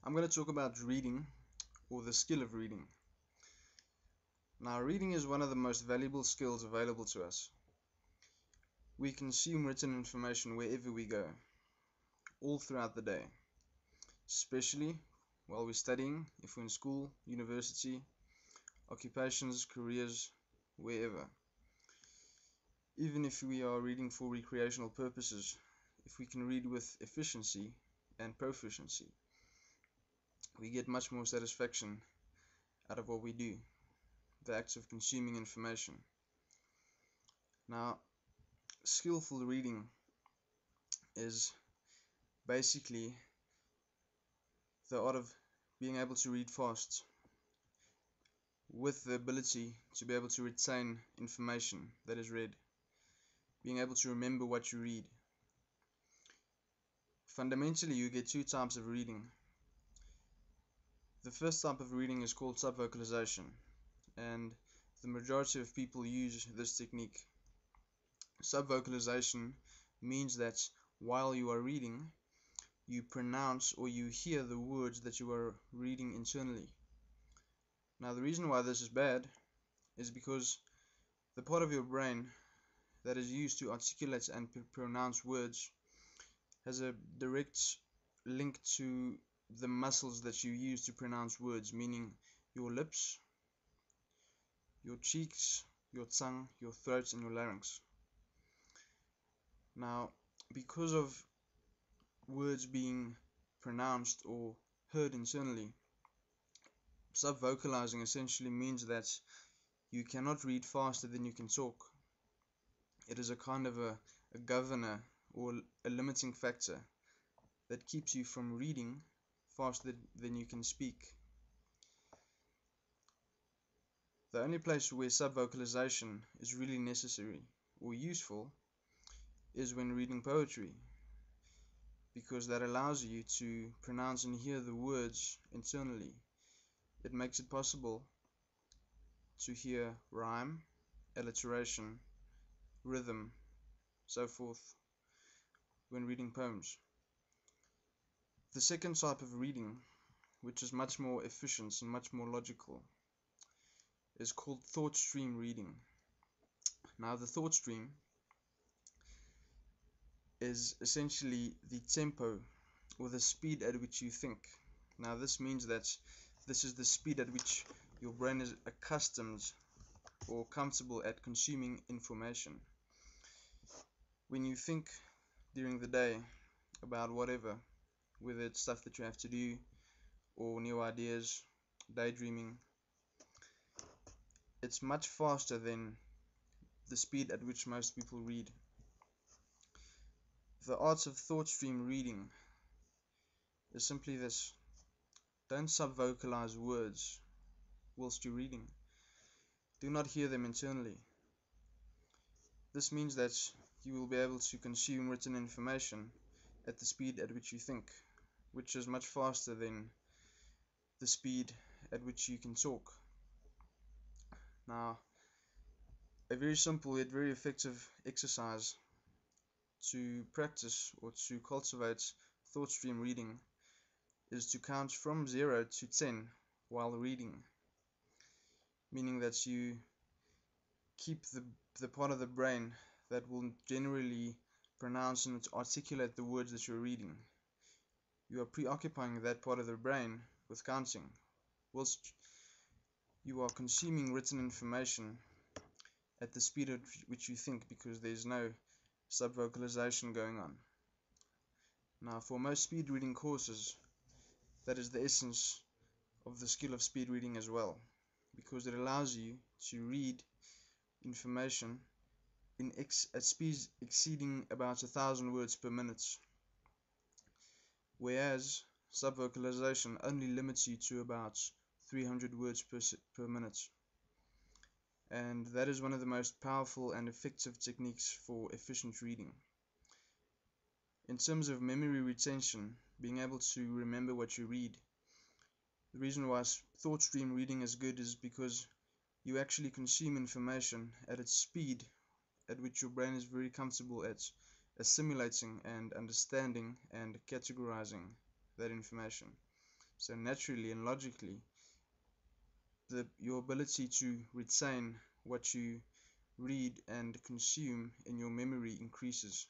I'm going to talk about reading, or the skill of reading. Now, reading is one of the most valuable skills available to us. We consume written information wherever we go, all throughout the day, especially while we're studying, if we're in school, university, occupations, careers, wherever. Even if we are reading for recreational purposes, if we can read with efficiency and proficiency, we get much more satisfaction out of what we do, the act of consuming information. Now, skillful reading is basically the art of being able to read fast with the ability to be able to retain information that is read, being able to remember what you read. Fundamentally, you get two types of reading. The first type of reading is called subvocalization, and the majority of people use this technique. Subvocalization means that while you are reading, you pronounce or you hear the words that you are reading internally. Now, the reason why this is bad is because the part of your brain that is used to articulate and pronounce words has a direct link to the muscles that you use to pronounce words, meaning your lips, your cheeks, your tongue, your throat, and your larynx. Now, because of words being pronounced or heard internally, subvocalizing essentially means that you cannot read faster than you can talk. It is a kind of a governor or a limiting factor that keeps you from reading faster than you can speak. The only place where subvocalization is really necessary or useful is when reading poetry, because that allows you to pronounce and hear the words internally. It makes it possible to hear rhyme, alliteration, rhythm, so forth when reading poems. The second type of reading, which is much more efficient and much more logical, is called thought stream reading. Now, the thought stream is essentially the tempo or the speed at which you think. Now, this means that this is the speed at which your brain is accustomed or comfortable at consuming information. When you think during the day about whatever, whether it's stuff that you have to do or new ideas, daydreaming, it's much faster than the speed at which most people read. The art of thought stream reading is simply this: don't subvocalize words whilst you're reading. Do not hear them internally. This means that you will be able to consume written information at the speed at which you think, which is much faster than the speed at which you can talk. Now, a very simple yet very effective exercise to practice or to cultivate thought stream reading is to count from 0 to 10 while reading, meaning that you keep the part of the brain that will generally pronounce and articulate the words that you're reading. You are preoccupying that part of the brain with counting, whilst you are consuming written information at the speed at which you think, because there's no subvocalization going on. Now, for most speed reading courses, that is the essence of the skill of speed reading as well, because it allows you to read information at speeds exceeding about 1,000 words per minute, whereas subvocalization only limits you to about 300 words per minute. And that is one of the most powerful and effective techniques for efficient reading. In terms of memory retention, being able to remember what you read, the reason why thought stream reading is good is because you actually consume information at its speed at which your brain is very comfortable at assimilating and understanding and categorizing that information. So naturally and logically, your ability to retain what you read and consume in your memory increases.